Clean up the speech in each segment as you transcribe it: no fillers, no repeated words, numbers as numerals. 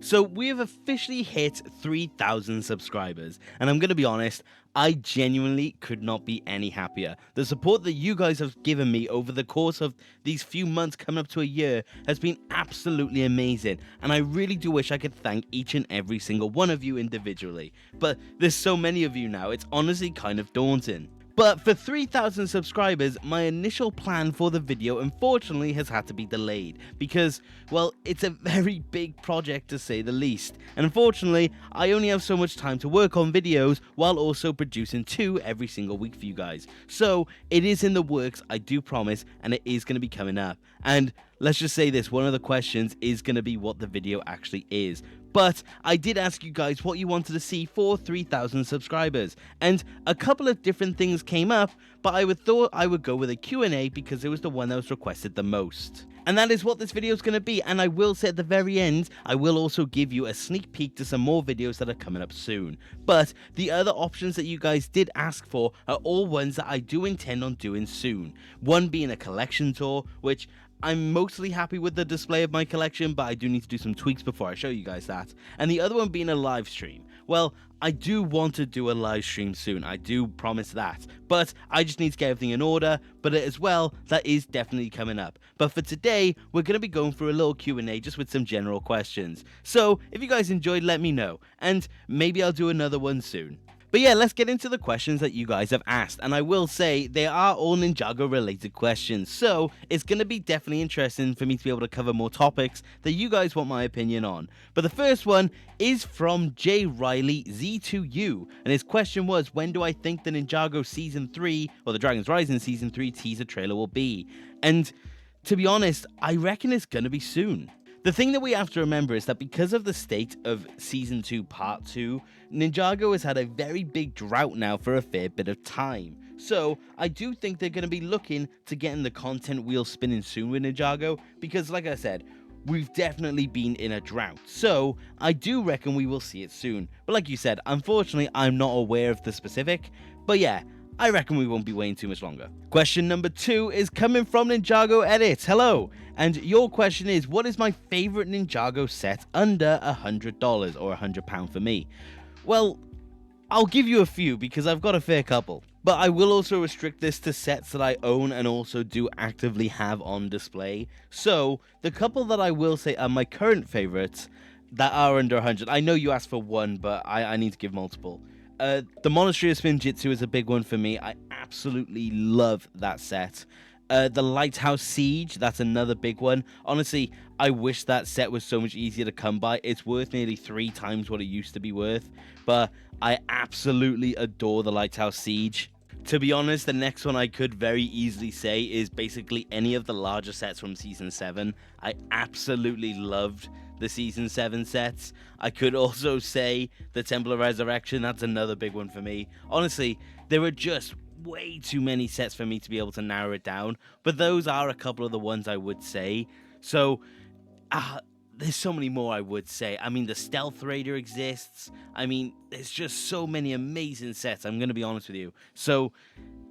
So we have officially hit 3,000 subscribers, and I'm going to be honest, I genuinely could not be any happier. The support that you guys have given me over the course of these few months coming up to a year has been absolutely amazing, and I really do wish I could thank each and every single one of you individually. But there's so many of you now, it's honestly kind of daunting. But for 3,000 subscribers, my initial plan for the video unfortunately has had to be delayed because, well, it's a very big project to say the least. And unfortunately, I only have so much time to work on videos while also producing 2 every single week for you guys. So it is in the works, I do promise, and it is going to be coming up. And let's just say this, one of the questions is going to be what the video actually is. But I did ask you guys what you wanted to see for 3,000 subscribers, and a couple of different things came up, but I thought I would go with a Q&A because it was the one that was requested the most. And that is what this video is going to be, and I will say at the very end, I will also give you a sneak peek to some more videos that are coming up soon. But the other options that you guys did ask for are all ones that I do intend on doing soon. One being a collection tour, which I'm mostly happy with the display of my collection, but I do need to do some tweaks before I show you guys that. And the other one being a live stream. Well, I do want to do a live stream soon, I do promise that. But I just need to get everything in order, but as well, that is definitely coming up. But for today, we're going to be going through a little Q&A just with some general questions. So, if you guys enjoyed, let me know, and maybe I'll do another one soon. But yeah, let's get into the questions that you guys have asked, and I will say they are all Ninjago related questions, so it's going to be definitely interesting for me to be able to cover more topics that you guys want my opinion on. But the first one is from J. Riley Z2U, and his question was, when do I think the Ninjago Season 3, or the Dragon's Rising Season 3 teaser trailer will be? And to be honest, I reckon it's going to be soon. The thing that we have to remember is that because of the state of Season 2 Part 2, Ninjago has had a very big drought now for a fair bit of time. So, I do think they're going to be looking to getting the content wheel spinning soon with Ninjago, because like I said, we've definitely been in a drought. So, I do reckon we will see it soon. But like you said, unfortunately, I'm not aware of the specific, but yeah, I reckon we won't be waiting too much longer. Question number 2 is coming from Ninjago Edits. Hello! And your question is, what is my favorite Ninjago set under $100 or £100 for me? Well, I'll give you a few because I've got a fair couple. But I will also restrict this to sets that I own and also do actively have on display. So, the couple that I will say are my current favorites that are under 100. I know you asked for one, but I need to give multiple. The Monastery of Spinjitzu is a big one for me. I absolutely love that set. The Lighthouse Siege, that's another big one. Honestly, I wish that set was so much easier to come by. It's worth nearly 3 times what it used to be worth. But I absolutely adore the Lighthouse Siege. To be honest, the next one I could very easily say is basically any of the larger sets from Season 7. I absolutely loved the Season 7 sets. I could also say the Temple of Resurrection, that's another big one for me. Honestly, there are just way too many sets for me to be able to narrow it down, but those are a couple of the ones I would say. So, there's so many more I would say. I mean, the Stealth Raider exists. I mean, there's just so many amazing sets, I'm going to be honest with you. So,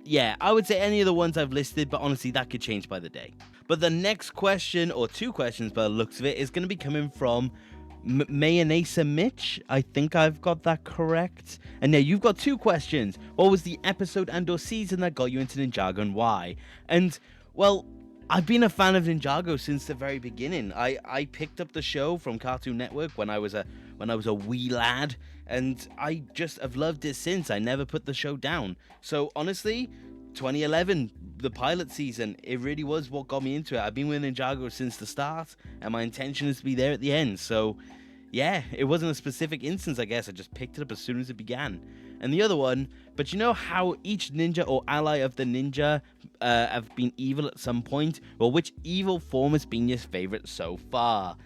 yeah, I would say any of the ones I've listed, but honestly, that could change by the day. But the next question, or 2 questions by the looks of it, is going to be coming from Mayonnaise Mitch. I think I've got that correct. And yeah, you've got 2 questions. What was the episode and or season that got you into Ninjago and why? And, well, I've been a fan of Ninjago since the very beginning. I picked up the show from Cartoon Network when I was a wee lad, and I just have loved it since. I never put the show down. So honestly, 2011, the pilot season, it really was what got me into it. I've been with Ninjago since the start, and my intention is to be there at the end. So yeah, it wasn't a specific instance, I guess. I just picked it up as soon as it began. And the other one, but you know how each ninja or ally of the ninja have been evil at some point? Well, which evil form has been your favorite so far?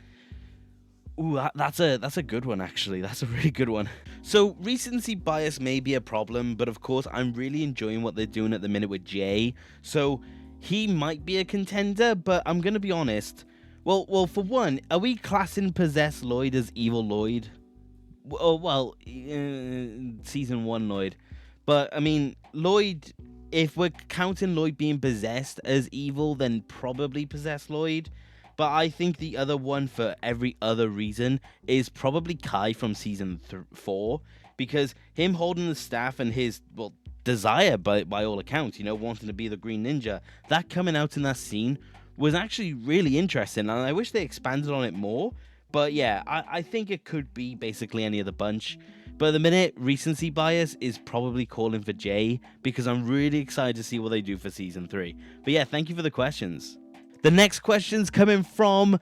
Ooh, that's a good one, actually. That's a really good one. So, recency bias may be a problem, but of course, I'm really enjoying what they're doing at the minute with Jay. So, he might be a contender, but I'm going to be honest. Well, for one, are we classing Possessed Lloyd as Evil Lloyd? Well, Season 1 Lloyd. But, I mean, Lloyd, if we're counting Lloyd being possessed as evil, then probably Possessed Lloyd. But I think the other one, for every other reason, is probably Kai from season 4, because him holding the staff and his, well, desire by all accounts, wanting to be the Green Ninja, that coming out in that scene was actually really interesting, and I wish they expanded on it more. But yeah, I think it could be basically any of the bunch. But at the minute, recency bias is probably calling for Jay, because I'm really excited to see what they do for season 3. But yeah, thank you for the questions. The next question's coming from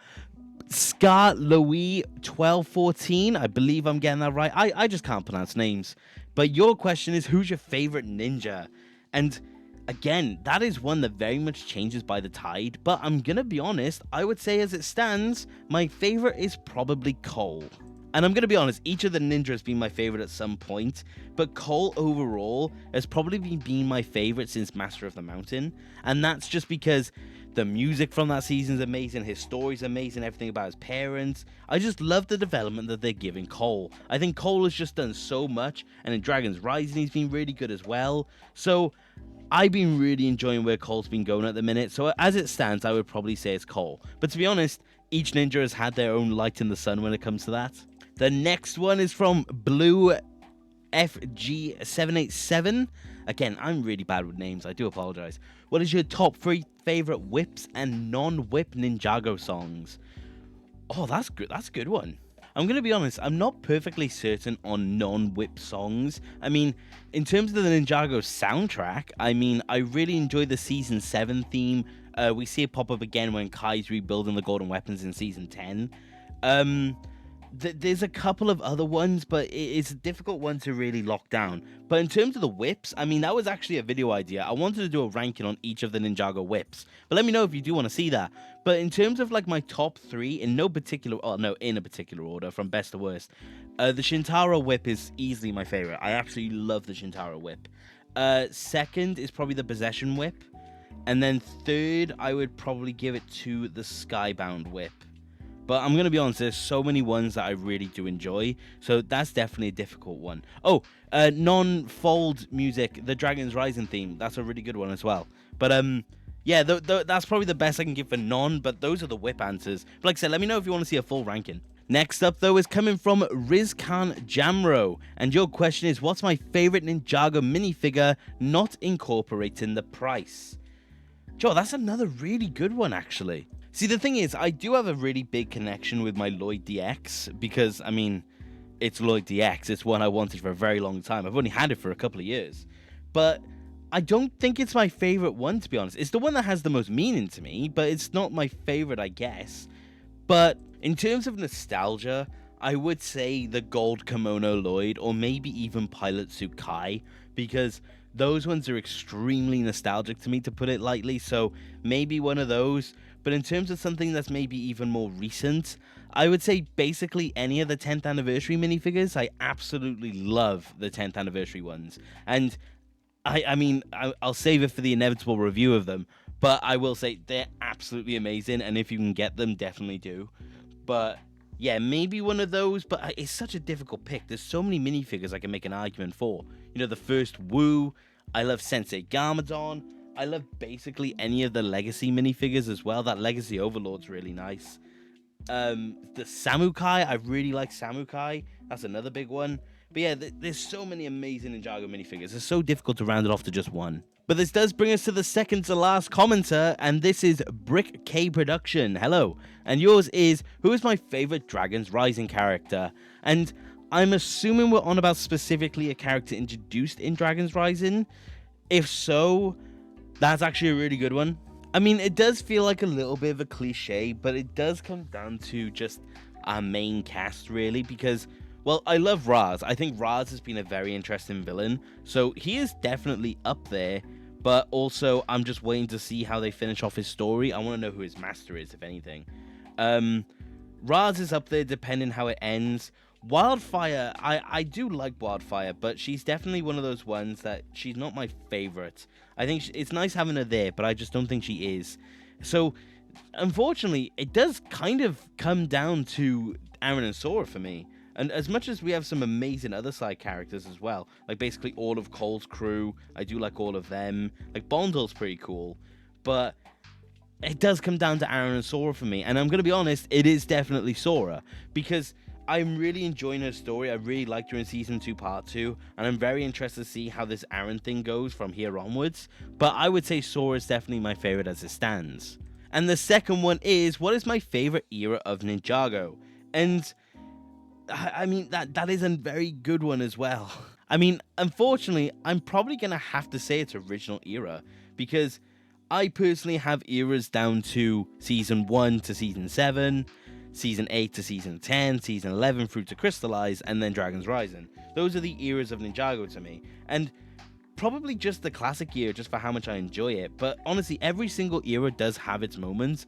Scar Louis 1214. I believe I'm getting that right. I just can't pronounce names. But your question is, who's your favorite ninja? And again, that is one that very much changes by the tide. But I'm gonna be honest, I would say as it stands, my favorite is probably Cole. And I'm going to be honest, each of the ninjas has been my favorite at some point, but Cole overall has probably been my favorite since Master of the Mountain, and that's just because the music from that season is amazing, his story's amazing, everything about his parents. I just love the development that they're giving Cole. I think Cole has just done so much, and in Dragon's Rising he's been really good as well, so I've been really enjoying where Cole's been going at the minute, so as it stands, I would probably say it's Cole. But to be honest, each ninja has had their own light in the sun when it comes to that. The next one is from Blue FG787. Again, I'm really bad with names. I do apologize. What is your top 3 favorite whips and non-whip Ninjago songs? Oh, that's good. That's a good one. I'm going to be honest, I'm not perfectly certain on non-whip songs. I mean, in terms of the Ninjago soundtrack, I really enjoy the Season 7 theme. We see it pop up again when Kai's rebuilding the golden weapons in Season 10. There's a couple of other ones, but it's a difficult one to really lock down. But in terms of the whips, that was actually a video idea. I wanted to do a ranking on each of the Ninjago whips, but let me know if you do want to see that. But in terms of my top 3, in a particular order from best to worst, the Shintaro whip is easily my favorite. I absolutely love the Shintaro whip. Second is probably the Possession whip, and then third, I would probably give it to the Skybound whip. But I'm going to be honest, there's so many ones that I really do enjoy, so that's definitely a difficult one. Oh, non-fold music, the Dragon's Rising theme, that's a really good one as well. But yeah, that's probably the best I can give for non, but those are the whip answers. But like I said, let me know if you want to see a full ranking. Next up, though, is coming from Rizkan Jamro, and your question is, what's my favorite Ninjago minifigure not incorporating the price? Joe, that's another really good one, actually. See, the thing is, I do have a really big connection with my Lloyd DX, because, it's Lloyd DX. It's one I wanted for a very long time. I've only had it for a couple of years. But I don't think it's my favorite one, to be honest. It's the one that has the most meaning to me, but it's not my favorite, I guess. But in terms of nostalgia, I would say the gold kimono Lloyd, or maybe even Pilot Suit Kai, because those ones are extremely nostalgic to me, to put it lightly, so maybe one of those. But in terms of something that's maybe even more recent, I would say basically any of the 10th anniversary minifigures. I absolutely love the 10th anniversary ones. And I'll save it for the inevitable review of them, but I will say they're absolutely amazing, and if you can get them, definitely do. But yeah, maybe one of those, but it's such a difficult pick. There's so many minifigures I can make an argument for. The first Wu, I love Sensei Garmadon, I love basically any of the Legacy minifigures as well. That Legacy Overlord's really nice. The Samukai, I really like Samukai. That's another big one. But yeah, there's so many amazing Ninjago minifigures. It's so difficult to round it off to just one. But this does bring us to the second to last commenter, and this is Brick K Production. Hello. And yours is, who is my favorite Dragon's Rising character? And I'm assuming we're on about specifically a character introduced in Dragon's Rising. If so, that's actually a really good one. It does feel like a little bit of a cliche, but it does come down to just our main cast, really, because, well, I love Raz. I think Raz has been a very interesting villain, so he is definitely up there, but also I'm just waiting to see how they finish off his story. I want to know who his master is, if anything. Raz is up there depending how it ends. Wildfire, I do like Wildfire, but she's definitely one of those ones that she's not my favorite. I think it's nice having her there, but I just don't think she is. So, unfortunately, it does kind of come down to Aaron and Sora for me. And as much as we have some amazing other side characters as well, like basically all of Cole's crew, I do like all of them. Like Bondle's pretty cool, but it does come down to Aaron and Sora for me. And I'm going to be honest, it is definitely Sora, because I'm really enjoying her story. I really liked her in Season 2, Part 2, and I'm very interested to see how this Aaron thing goes from here onwards. But I would say Sora is definitely my favorite as it stands. And the second one is, what is my favorite era of Ninjago? And I mean, that is a very good one as well. I mean, unfortunately, I'm probably going to have to say it's original era, because I personally have eras down to Season 1 to Season 7, Season 8 to Season 10, Season 11 through to Crystallize, and then Dragon's Rising. Those are the eras of Ninjago to me. And probably just the classic era, just for how much I enjoy it. But honestly, every single era does have its moments.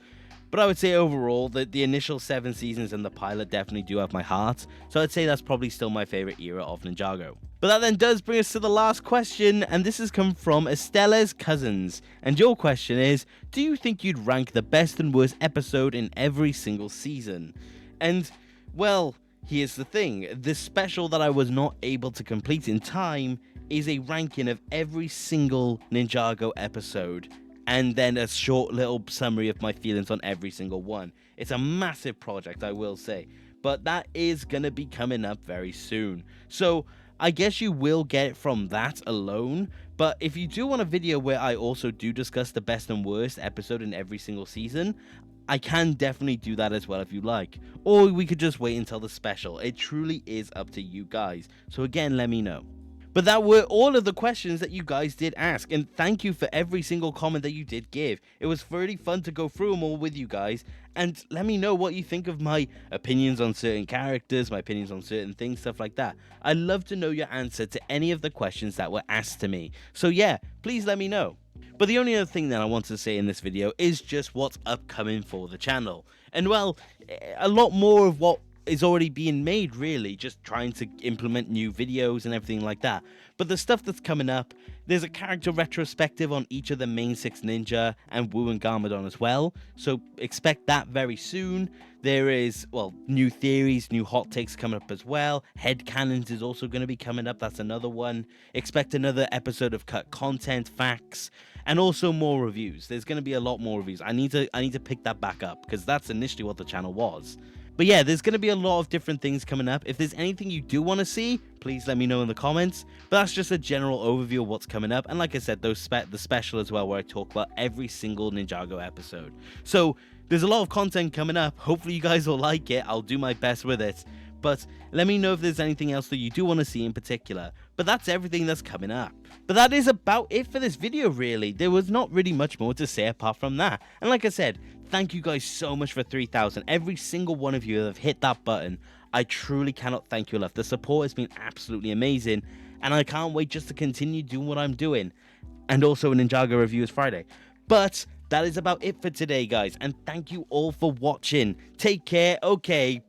But I would say overall that the initial 7 seasons and the pilot definitely do have my heart. So I'd say that's probably still my favorite era of Ninjago. But that then does bring us to the last question, and this has come from Estella's Cousins. And your question is, do you think you'd rank the best and worst episode in every single season? And, well, here's the thing. The special that I was not able to complete in time is a ranking of every single Ninjago episode, and then a short little summary of my feelings on every single one. It's a massive project, I will say, but that is going to be coming up very soon. So I guess you will get it from that alone, but if you do want a video where I also do discuss the best and worst episode in every single season, I can definitely do that as well if you like. Or we could just wait until the special. It truly is up to you guys. So again, let me know. But that were all of the questions that you guys did ask, and thank you for every single comment that you did give. It was really fun to go through them all with you guys, and let me know what you think of my opinions on certain characters, my opinions on certain things, stuff like that. I'd love to know your answer to any of the questions that were asked to me. So yeah, please let me know. But the only other thing that I want to say in this video is just what's upcoming for the channel. And well, a lot more of what is already being made, really, just trying to implement new videos and everything like that. But the stuff that's coming up, there's a character retrospective on each of the main 6 ninja and Wu and Garmadon as well, so expect that very soon. There is, well, new theories, new hot takes coming up as well. Headcanons is also going to be coming up, that's another one. Expect another episode of cut content, facts, and also more reviews. There's going to be a lot more reviews. I need to pick that back up, because that's initially what the channel was. But yeah, there's going to be a lot of different things coming up. If there's anything you do want to see, please let me know in the comments. But that's just a general overview of what's coming up. And like I said, the special as well, where I talk about every single Ninjago episode. So there's a lot of content coming up. Hopefully you guys will like it. I'll do my best with it. But let me know if there's anything else that you do want to see in particular. But that's everything that's coming up. But that is about it for this video, really. There was not really much more to say apart from that. And like I said, thank you guys so much for 3,000. Every single one of you that have hit that button, I truly cannot thank you enough. The support has been absolutely amazing, and I can't wait just to continue doing what I'm doing. And also a Ninjago review is Friday. But that is about it for today, guys, and thank you all for watching. Take care. Okay,